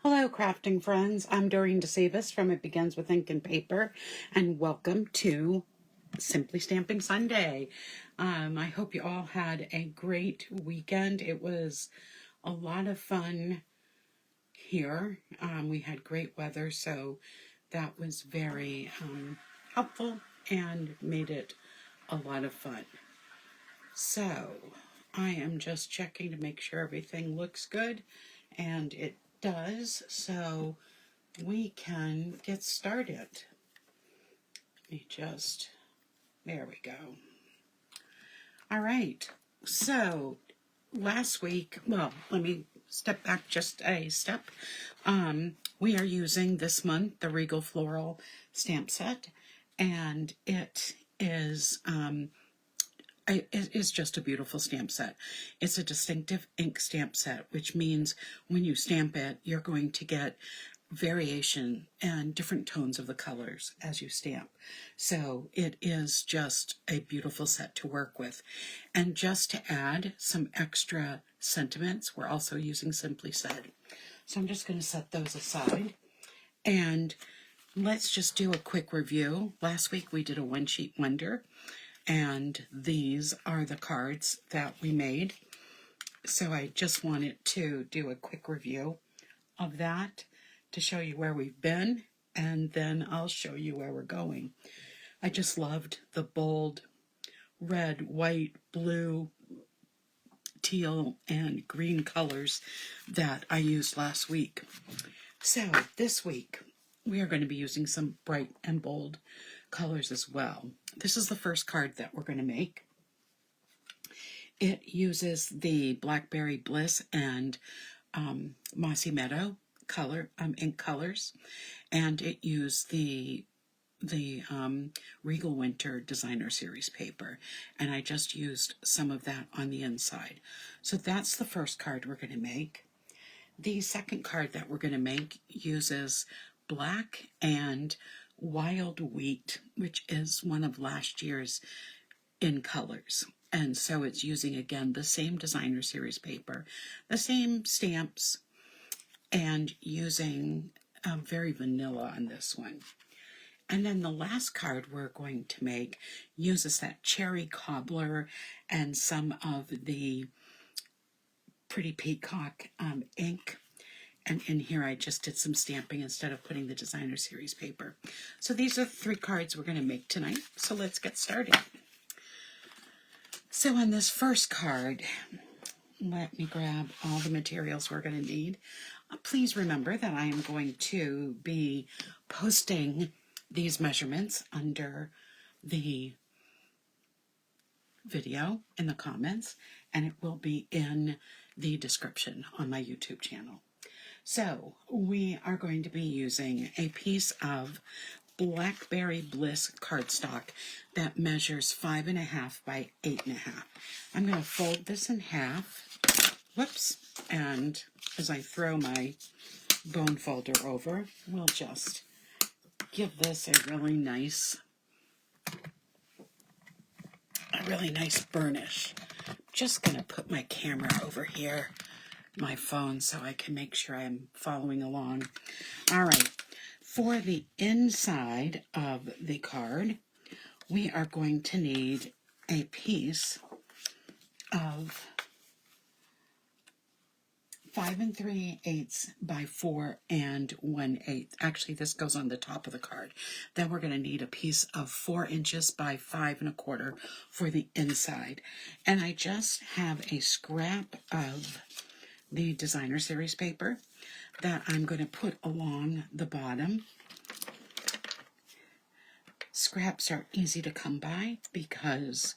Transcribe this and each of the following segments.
Hello, crafting friends. I'm Dorene Decibus from It Begins with Ink and Paper, and welcome to Simply Stamping Sunday. I hope you all had a great weekend. It was a lot of fun here. We had great weather, so that was very helpful and made it a lot of fun. So I am just checking to make sure everything looks good, and it does, so we can get started. There we go. All right, so last week, well, let me step back just a step. We are using this month the Regal Floral stamp set, and it is just a beautiful stamp set. It's a distinctive ink stamp set, which means when you stamp it, you're going to get variation and different tones of the colors as you stamp. So it is just a beautiful set to work with. And just to add some extra sentiments, we're also using Simply Said. So I'm just going to set those aside. And let's just do a quick review. Last week we did a one sheet wonder, and these are the cards that we made. So I just wanted to do a quick review of that to show you where we've been, and then I'll show you where we're going. I just loved the bold red, white, blue, teal, and green colors that I used last week. So this week we are going to be using some bright and bold colors as well. This is the first card that we're going to make. It uses the Blackberry, Bliss, and Mossy Meadow ink colors, and it used the Regal Winter Designer Series paper, and I just used some of that on the inside. So that's the first card we're going to make. The second card that we're going to make uses black and wild wheat, which is one of last year's in colors. And so it's using, again, the same Designer Series paper, the same stamps, and using very vanilla on this one. And then the last card we're going to make uses that cherry cobbler and some of the pretty peacock ink. And in here I just did some stamping instead of putting the Designer Series paper. So these are the three cards we're going to make tonight. So let's get started. So on this first card, let me grab all the materials we're going to need. Please remember that I am going to be posting these measurements under the video in the comments, and it will be in the description on my YouTube channel. So we are going to be using a piece of Blackberry Bliss cardstock that measures 5.5 by 8.5. I'm going to fold this in half. Whoops. And as I throw my bone folder over, we'll just give this a really nice burnish. Just going to put my camera over here, my phone, so I can make sure I'm following along. All right. For the inside of the card, we are going to need a piece of 5 3/8 by 4 1/8. Actually, this goes on the top of the card. Then we're going to need a piece of 4 inches by 5 1/4 for the inside. And I just have a scrap of the Designer Series paper that I'm going to put along the bottom. Scraps are easy to come by because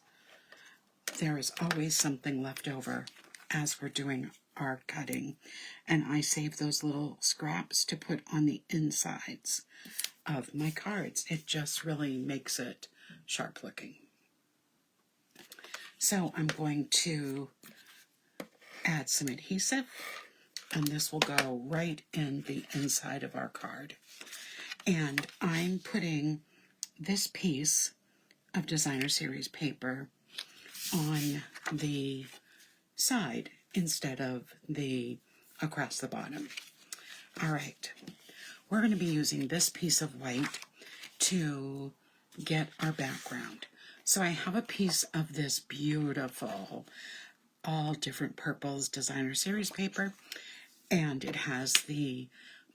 there is always something left over as we're doing our cutting, and I save those little scraps to put on the insides of my cards. It just really makes it sharp looking. So I'm going to add some adhesive, and this will go right in the inside of our card. And I'm putting this piece of Designer Series paper on the side instead of across the bottom. All right, we're going to be using this piece of white to get our background. So I have a piece of this beautiful, all different purples designer series paper, and it has the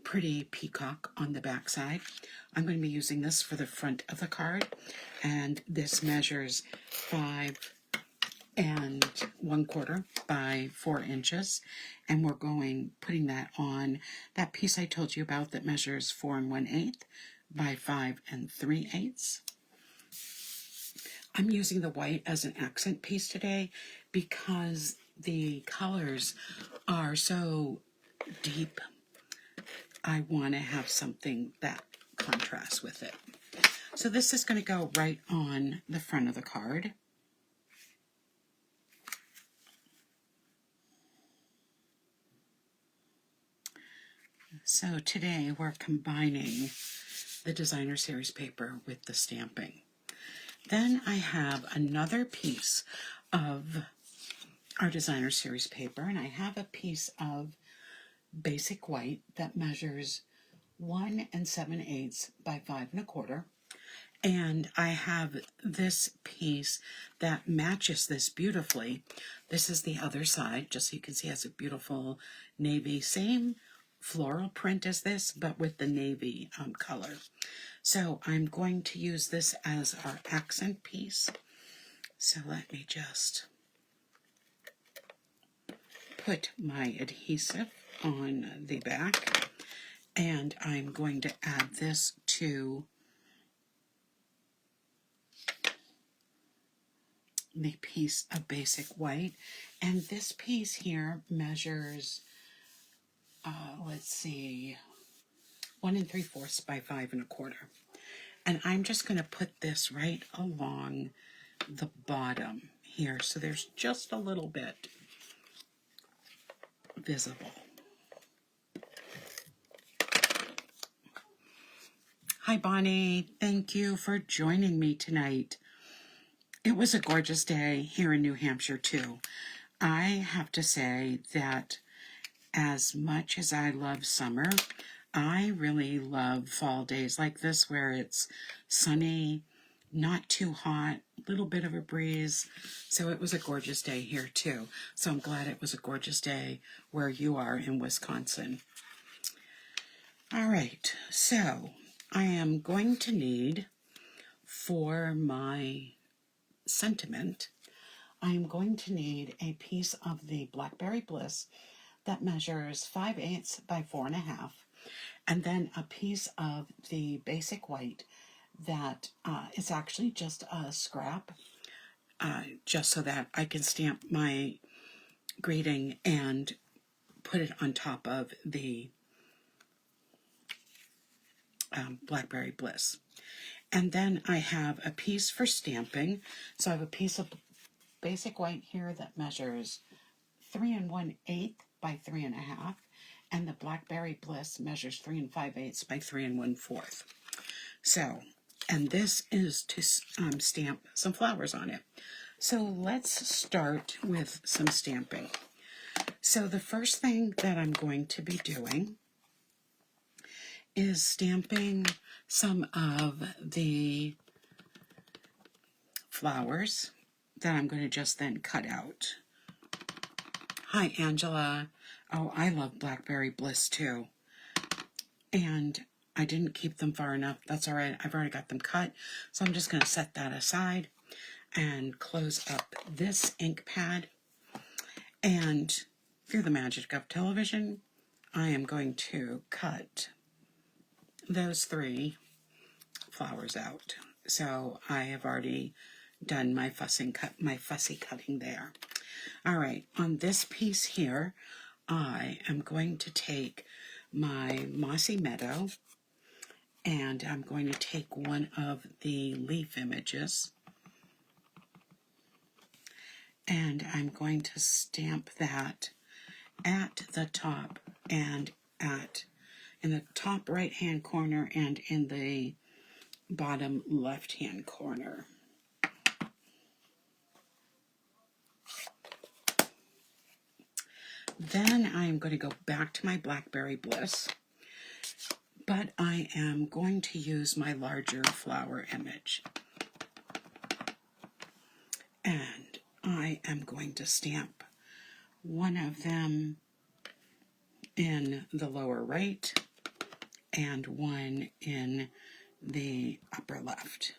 pretty peacock on the back side. I'm going to be using this for the front of the card, and this measures 5 1/4 by 4 inches, and we're putting that on that piece I told you about that measures 4 1/8 by 5 3/8. I'm using the white as an accent piece today because the colors are so deep. I want to have something that contrasts with it. So this is going to go right on the front of the card. So today we're combining the designer series paper with the stamping. Then I have another piece of our designer series paper, and I have a piece of basic white that measures 1 7/8 by 5 1/4. And I have this piece that matches this beautifully. This is the other side, just so you can see it has a beautiful navy, same floral print as this, but with the navy color. So I'm going to use this as our accent piece. So let me just put my adhesive on the back, and I'm going to add this to the piece of basic white. And this piece here measures, let's see, 1 3/4 by 5 1/4. And I'm just going to put this right along the bottom here, so there's just a little bit visible. Hi Bonnie, thank you for joining me tonight. It was a gorgeous day here in New Hampshire too. I have to say that as much as I love summer, I really love fall days like this where it's sunny, not too hot, a little bit of a breeze. So it was a gorgeous day here too. So I'm glad it was a gorgeous day where you are in Wisconsin. All right, so I am going to need, for my sentiment, I'm going to need a piece of the Blackberry Bliss that measures 5/8 by 4 1/2, and then a piece of the basic white that is actually just a scrap, just so that I can stamp my greeting and put it on top of the Blackberry Bliss. And then I have a piece for stamping. So I have a piece of basic white here that measures 3 1/8 by 3 1/2, and the Blackberry Bliss measures 3 5/8 by 3 1/4. So, and this is to stamp some flowers on it. So let's start with some stamping. So the first thing that I'm going to be doing is stamping some of the flowers that I'm going to just then cut out. Hi, Angela. Oh, I love Blackberry Bliss too. And I didn't keep them far enough. That's all right. I've already got them cut. So I'm just going to set that aside and close up this ink pad. And through the magic of television, I am going to cut those 3 flowers out. So I have already done my fussy cutting there. All right, on this piece here, I am going to take my Mossy Meadow, and I'm going to take one of the leaf images, and I'm going to stamp that at the top and in the top right hand corner and in the bottom left hand corner. Then I'm going to go back to my Blackberry Bliss, but I am going to use my larger flower image. And I am going to stamp one of them in the lower right and one in the upper left.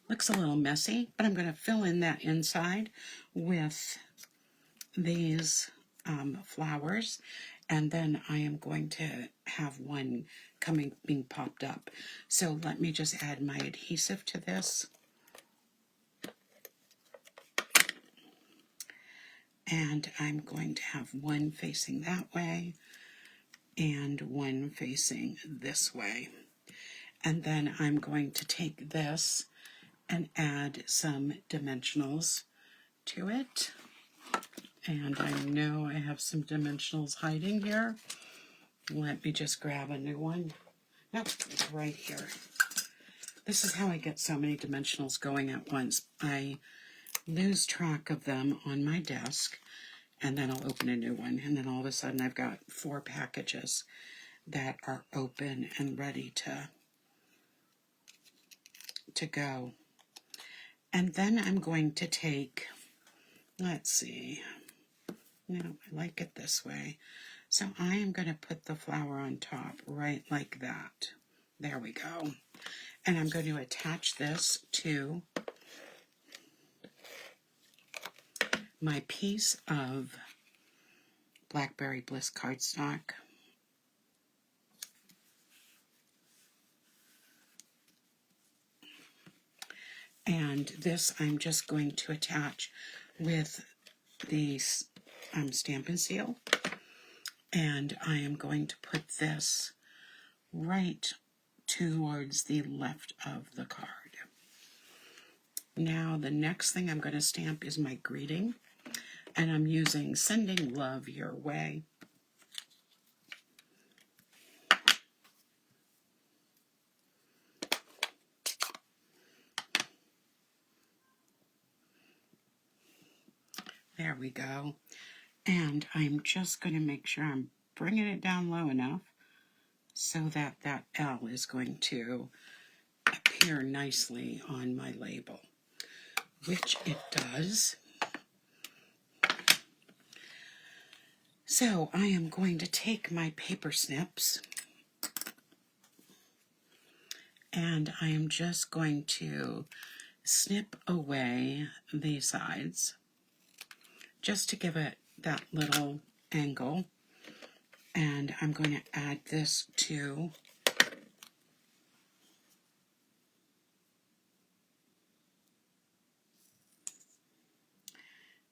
Looks a little messy, but I'm going to fill in that inside with these flowers, and then I am going to have one being popped up. So let me just add my adhesive to this. And I'm going to have one facing that way and one facing this way. And then I'm going to take this and add some dimensionals to it. And I know I have some dimensionals hiding here. Let me just grab a new one. Nope, it's right here. This is how I get so many dimensionals going at once. I lose track of them on my desk, and then I'll open a new one, and then all of a sudden I've got 4 packages that are open and ready to go. And then I'm going to take, let's see, no, I like it this way. So I am going to put the flower on top right like that. There we go. And I'm going to attach this to my piece of Blackberry Bliss cardstock. And this I'm just going to attach with the Stampin' Seal. And I am going to put this right towards the left of the card. Now the next thing I'm going to stamp is my greeting. And I'm using Sending Love Your Way. There we go. And I'm just going to make sure I'm bringing it down low enough so that that L is going to appear nicely on my label, which it does. So I am going to take my paper snips and I am just going to snip away the sides just to give it that little angle. And I'm going to add this to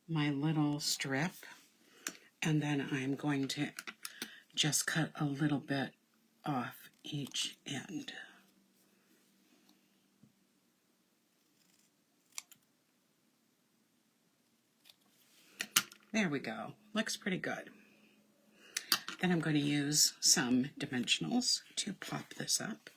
my little strip. And then I'm going to just cut a little bit off each end. There we go. Looks pretty good. Then I'm going to use some dimensionals to pop this up.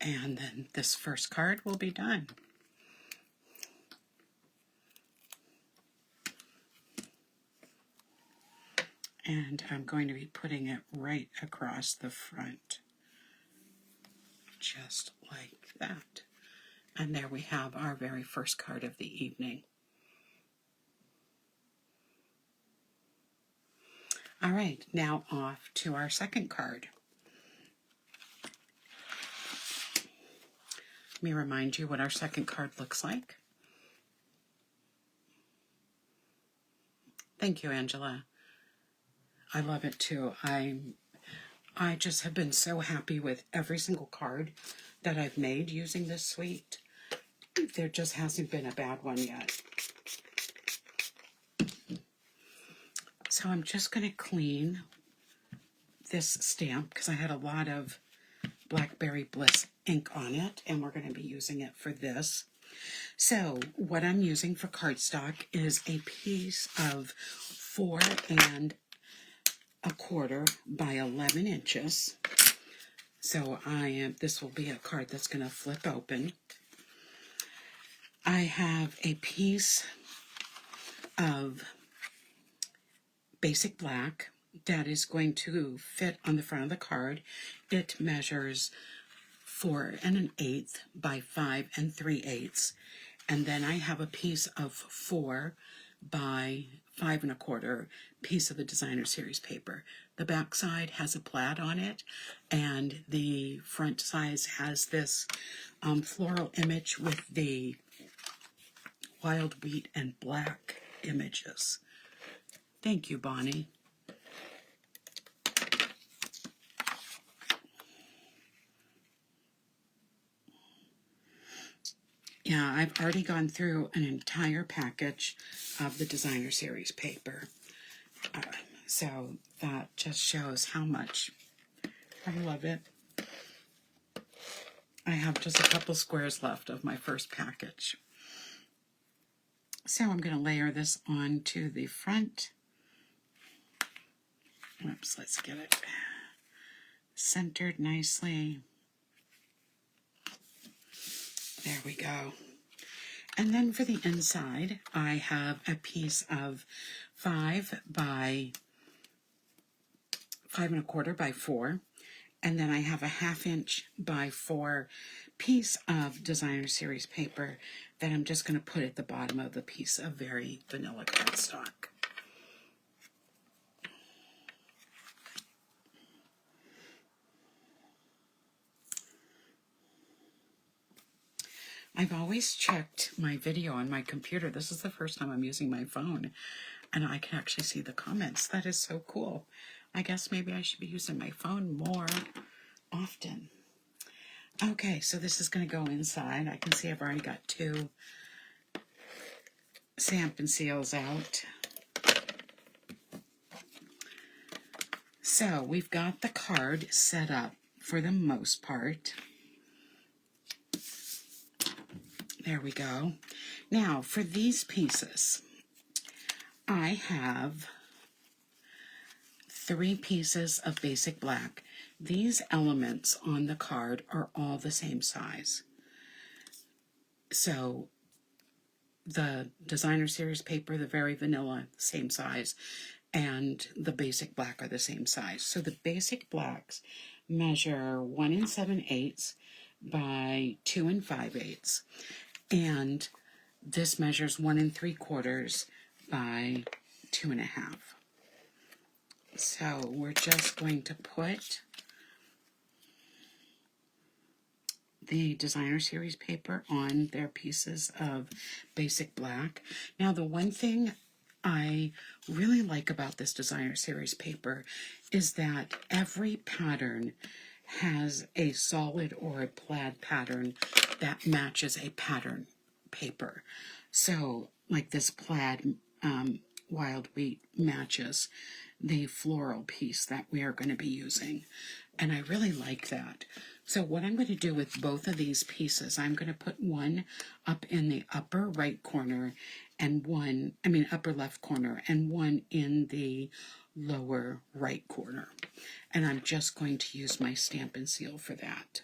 And then this first card will be done. And I'm going to be putting it right across the front, just like that. And there we have our very first card of the evening. All right, now off to our second card. Let me remind you what our second card looks like. Thank you, Angela. I love it too. I just have been so happy with every single card that I've made using this suite. There just hasn't been a bad one yet. So I'm just going to clean this stamp because I had a lot of Blackberry Bliss ink on it, and we're going to be using it for this. So what I'm using for cardstock is a piece of 4 1/4 by 11 inches. So this will be a card that's going to flip open. I have a piece of basic black that is going to fit on the front of the card. It measures 4 1/8 by 5 3/8. And then I have a piece of 4 by 5 1/4 piece of the Designer Series paper. The back side has a plaid on it, and the front size has this floral image with the wild wheat and black images. Thank you, Bonnie. Yeah, I've already gone through an entire package of the Designer Series paper. So that just shows how much I love it. I have just a couple squares left of my first package. So I'm going to layer this onto the front. Oops, let's get it centered nicely. There we go. And then for the inside, I have a piece of 5 by 5 1/4 by 4. And then I have a 1/2 inch by 4 piece of Designer Series paper that I'm just going to put at the bottom of the piece of very vanilla cardstock. I've always checked my video on my computer. This is the first time I'm using my phone, and I can actually see the comments. That is so cool. I guess maybe I should be using my phone more often. Okay, so this is going to go inside. I can see I've already got 2 Stampin' seals out. So we've got the card set up for the most part. There we go. Now for these pieces, I have 3 pieces of basic black. These elements on the card are all the same size. So the Designer Series paper, the very vanilla, same size, and the basic black are the same size. So the basic blacks measure 1 7/8 by 2 5/8. And this measures 1 3/4 by 2 1/2. So we're just going to put the Designer Series paper on their pieces of basic black. Now the one thing I really like about this Designer Series paper is that every pattern has a solid or a plaid pattern that matches a pattern paper. So like this plaid wild wheat matches the floral piece that we are going to be using, and I really like that. So what I'm going to do with both of these pieces, I'm going to put one up in the upper right corner and upper left corner, and one in the lower right corner. And I'm just going to use my Stampin' seal for that.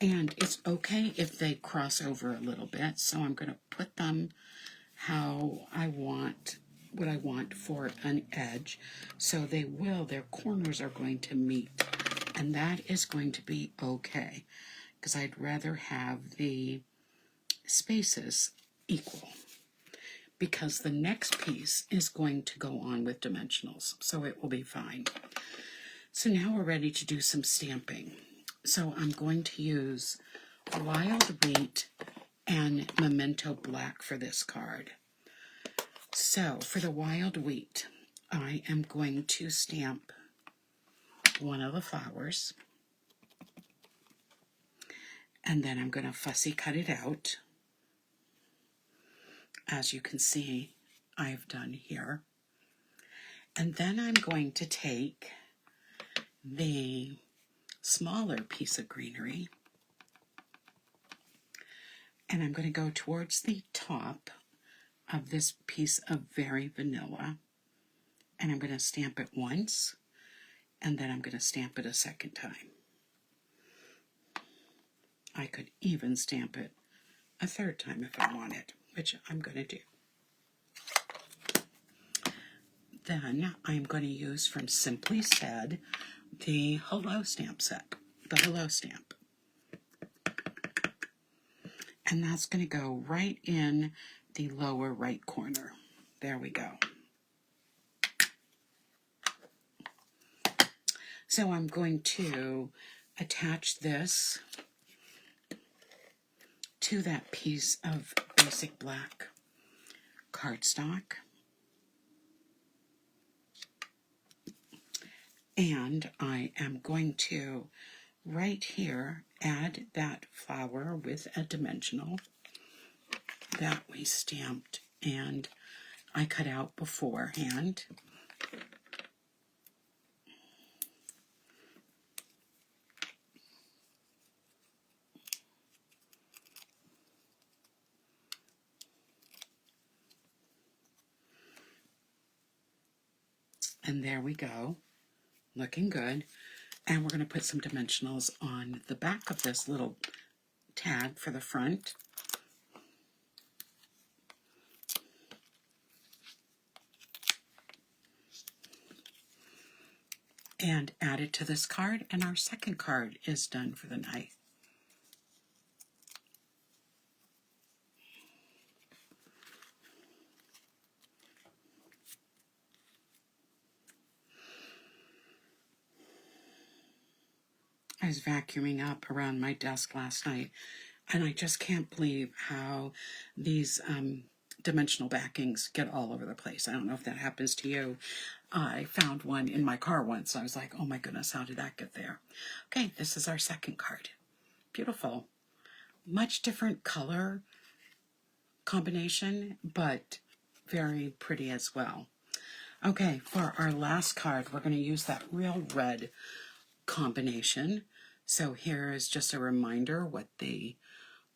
And it's okay if they cross over a little bit, so I'm going to put them how I want, what I want for an edge. So their corners are going to meet. And that is going to be okay, because I'd rather have the spaces equal, because the next piece is going to go on with dimensionals, so it will be fine. So now we're ready to do some stamping. So I'm going to use Wild Wheat and Memento Black for this card. So for the Wild Wheat, I am going to stamp one of the flowers, and then I'm going to fussy cut it out, as you can see I've done here. And then I'm going to take the smaller piece of greenery, and I'm going to go towards the top of this piece of very vanilla, and I'm going to stamp it once, and then I'm going to stamp it a second time. I could even stamp it a third time if I wanted, which I'm going to do. Then I'm going to use from Simply Said the Hello stamp set, the Hello stamp. And that's going to go right in the lower right corner. There we go. So I'm going to attach this to that piece of basic black cardstock. And I am going to, right here, add that flower with a dimensional that we stamped and I cut out beforehand. And there we go, looking good. And we're going to put some dimensionals on the back of this little tag for the front. And add it to this card, and our second card is done for the night. I was vacuuming up around my desk last night, and I just can't believe how these dimensional backings get all over the place. I don't know if that happens to you. I found one in my car once. I was like, oh my goodness, how did that get there? Okay, this is our second card. Beautiful. Much different color combination, but very pretty as well. Okay, for our last card, we're going to use that real red combination. So here is just a reminder what the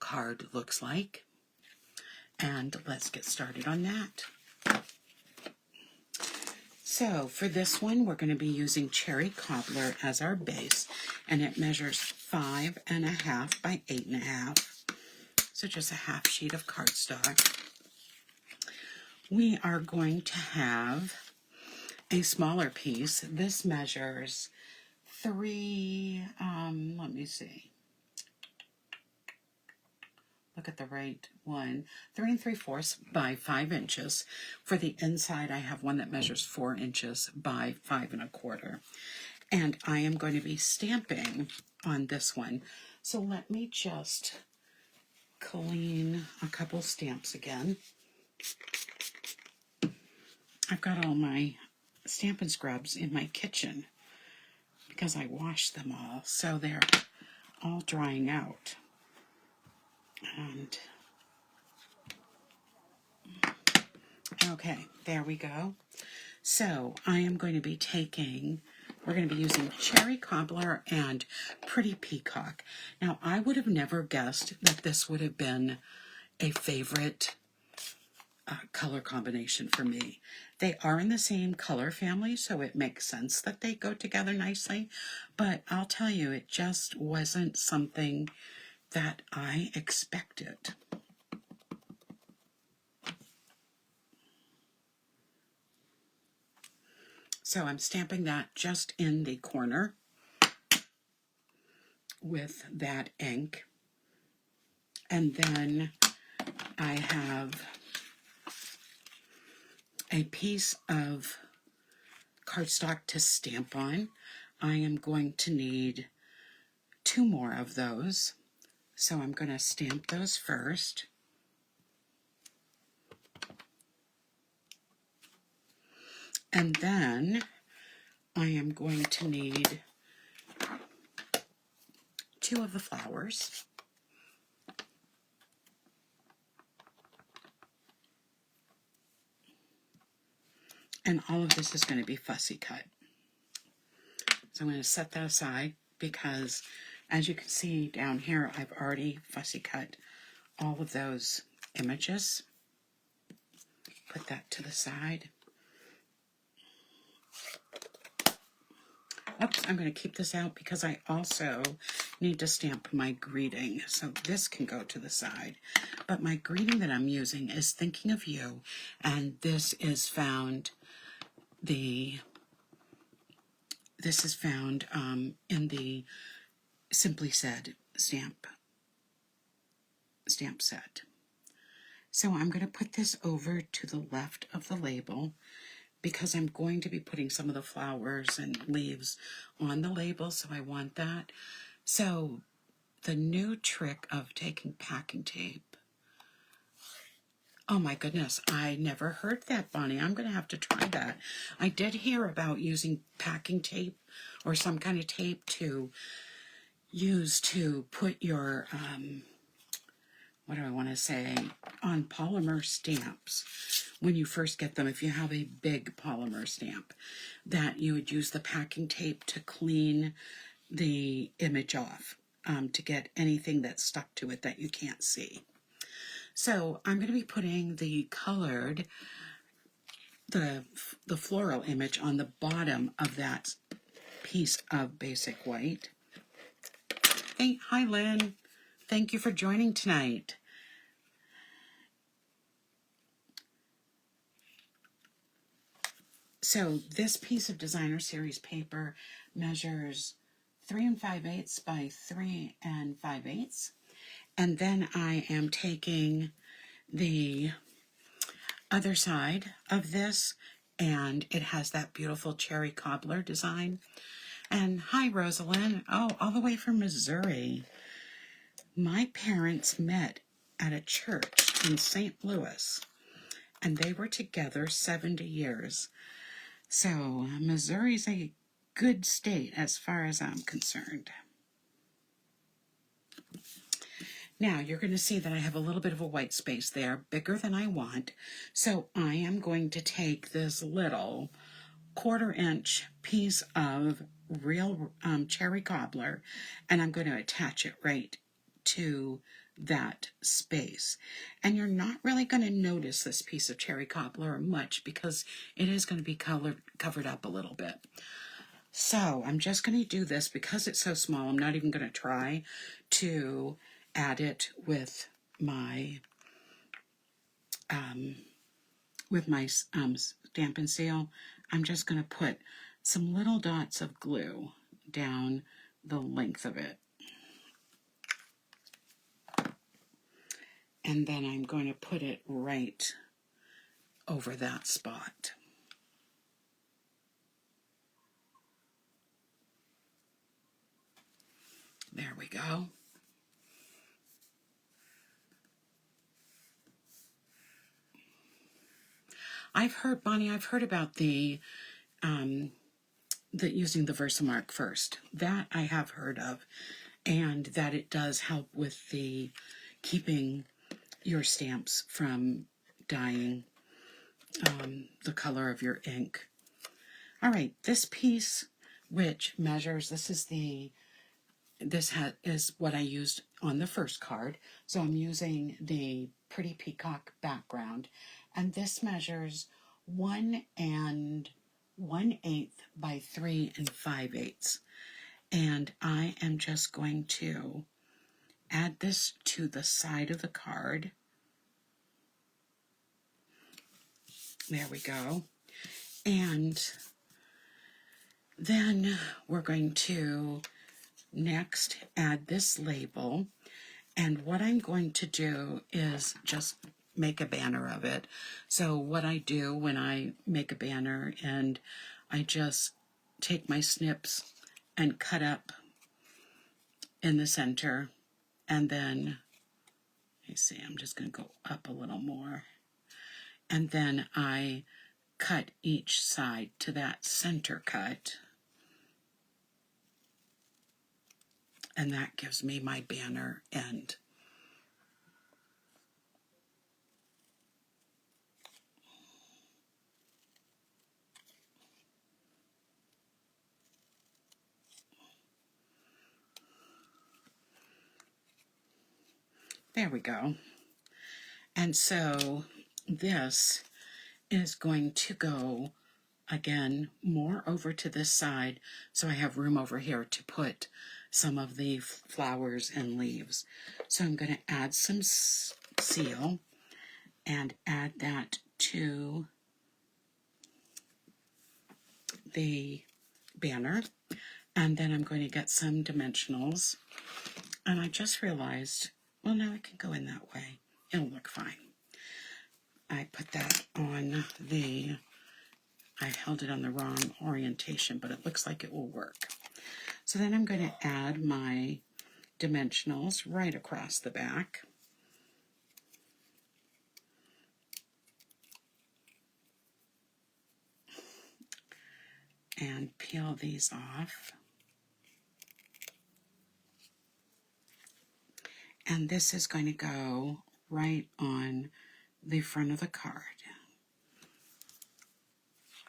card looks like. And let's get started on that. So for this one, we're going to be using Cherry Cobbler as our base, and it measures 5.5 by 8.5. So just a half sheet of cardstock. We are going to have a smaller piece. This measures 3, let me see. Look at the right one. 3 3/4 by 5 inches. For the inside, I have one that measures 4 inches by 5 1/4. And I am going to be stamping on this one. So let me just clean a couple stamps again. I've got all my Stampin' scrubs in my kitchen because I washed them all, so they're all drying out. And okay, there we go. So I am going to be we're going to be using Cherry Cobbler and Pretty Peacock. Now, I would have never guessed that this would have been a favorite color combination for me. They are in the same color family, so it makes sense that they go together nicely. But I'll tell you, it just wasn't something that I expected. So I'm stamping that just in the corner with that ink. And then I have a piece of cardstock to stamp on. I am going to need 2 more of those. So I'm going to stamp those first. And then I am going to need 2 of the flowers. And all of this is going to be fussy cut. So I'm going to set that aside because, as you can see down here, I've already fussy cut all of those images. Put that to the side. Oops, I'm going to keep this out because I also need to stamp my greeting, so this can go to the side. But my greeting that I'm using is Thinking of You, and this is found in the Simply Said stamp set. So I'm going to put this over to the left of the label because I'm going to be putting some of the flowers and leaves on the label, so I want that. So the new trick of taking packing tape. Oh my goodness, I never heard that, Bonnie. I'm going to have to try that. I did hear about using packing tape or some kind of tape to use to put your, what do I want to say, on polymer stamps. When you first get them, if you have a big polymer stamp, that you would use the packing tape to clean the image off, to get anything that's stuck to it that you can't see. So I'm going to be putting the colored, the floral image on the bottom of that piece of basic white. Hey, hi Lynn. Thank you for joining tonight. So this piece of Designer Series paper measures 3 5/8 by 3 5/8. And then I am taking the other side of this, and it has that beautiful cherry cobbler design. And hi, Rosalind. Oh, all the way from Missouri. My parents met at a church in St. Louis, and they were together 70 years. So Missouri's a good state as far as I'm concerned. Now you're going to see that I have a little bit of a white space there, bigger than I want. So I am going to take this little 1/4 inch piece of real cherry cobbler, and I'm going to attach it right to that space. And you're not really going to notice this piece of cherry cobbler much because it is going to be covered up a little bit. So I'm just going to do this because it's so small. I'm not even going to try to add it with my Stampin' Seal. I'm just going to put some little dots of glue down the length of it. And then I'm going to put it right over that spot. There we go. Bonnie, I've heard about the using the Versamark first. That I have heard of, and that it does help with the keeping your stamps from dyeing the color of your ink. All right, this piece, which measures, this is what I used on the first card. So I'm using the Pretty Peacock background, and this measures 1 1/8 by 3 5/8. And I am just going to add this to the side of the card. There we go. And then we're going to next add this label. And what I'm going to do is just make a banner of it. So what I do when I make a banner, and I just take my snips and cut up in the center, and then, you see, I'm just going to go up a little more. And then I cut each side to that center cut. And that gives me my banner end. There we go. And so this is going to go again, more over to this side, so I have room over here to put some of the flowers and leaves. So I'm going to add some seal and add that to the banner. And then I'm going to get some dimensionals. And I just realized, well, now it can go in that way. It'll look fine. I put that on the, I held it on the wrong orientation, but it looks like it will work. So then I'm going to add my dimensionals right across the back. And peel these off. And this is going to go right on the front of the card.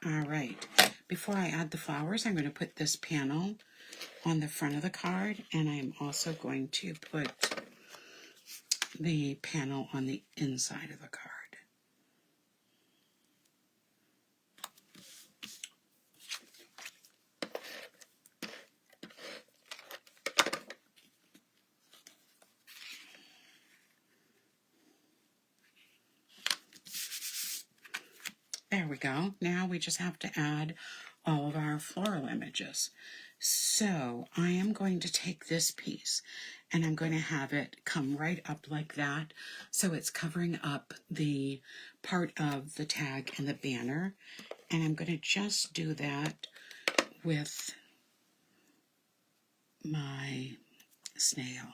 All right, before I add the flowers, I'm going to put this panel on the front of the card, and I'm also going to put the panel on the inside of the card. There we go. Now we just have to add all of our floral images. So I am going to take this piece and I'm going to have it come right up like that. So it's covering up the part of the tag and the banner. And I'm going to just do that with my snail.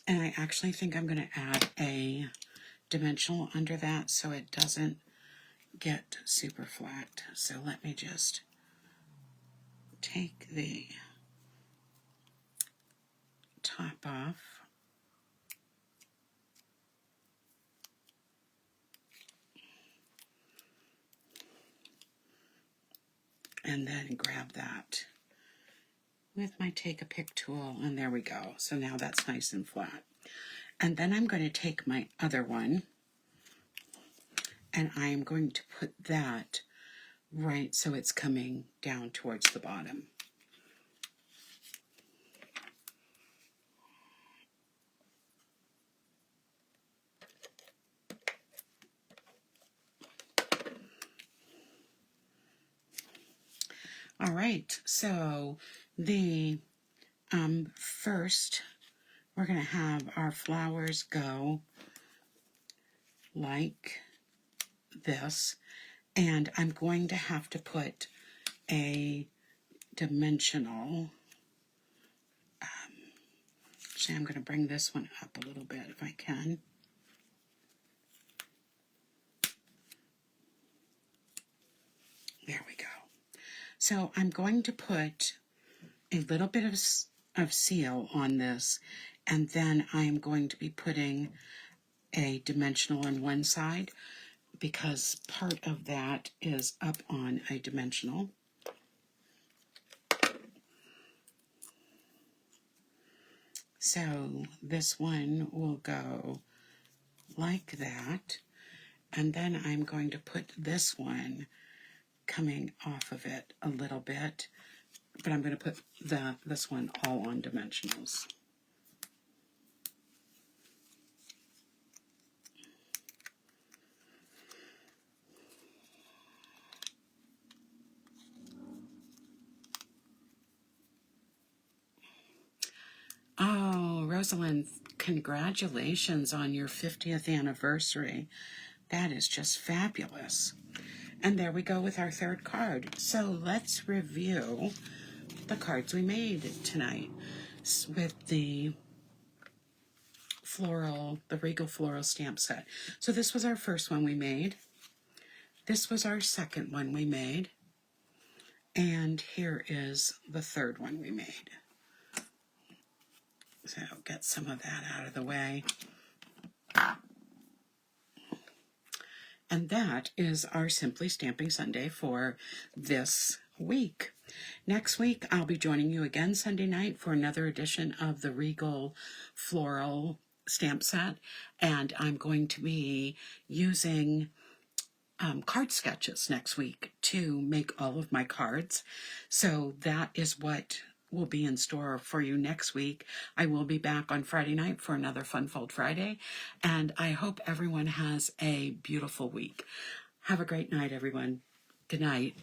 And I actually think I'm going to add a dimensional under that so it doesn't get super flat. So let me just take the top off. And then grab that with my take a pick tool, and there we go. So now that's nice and flat. And then I'm going to take my other one and I am going to put that right so it's coming down towards the bottom. All right, so the first we're going to have our flowers go like this, and I'm going to have to put a dimensional. Actually, I'm going to bring this one up a little bit if I can. There we go. So I'm going to put a little bit of seal on this, and then I'm going to be putting a dimensional on one side because part of that is up on a dimensional. So this one will go like that, and then I'm going to put this one coming off of it a little bit, but I'm going to put this one all on dimensionals. Oh, Rosalind, congratulations on your 50th anniversary. That is just fabulous. And there we go with our third card. So let's review the cards we made tonight with the Regal floral stamp set. So this was our first one we made. This was our second one we made. And here is the third one we made. So get some of that out of the way. And that is our Simply Stamping Sunday for this week. Next week, I'll be joining you again Sunday night for another edition of the Regal Floral Stamp Set. And I'm going to be using card sketches next week to make all of my cards. So that is what will be in store for you next week. I will be back on Friday night for another Fun Fold Friday, and I hope everyone has a beautiful week. Have a great night, everyone. Good night.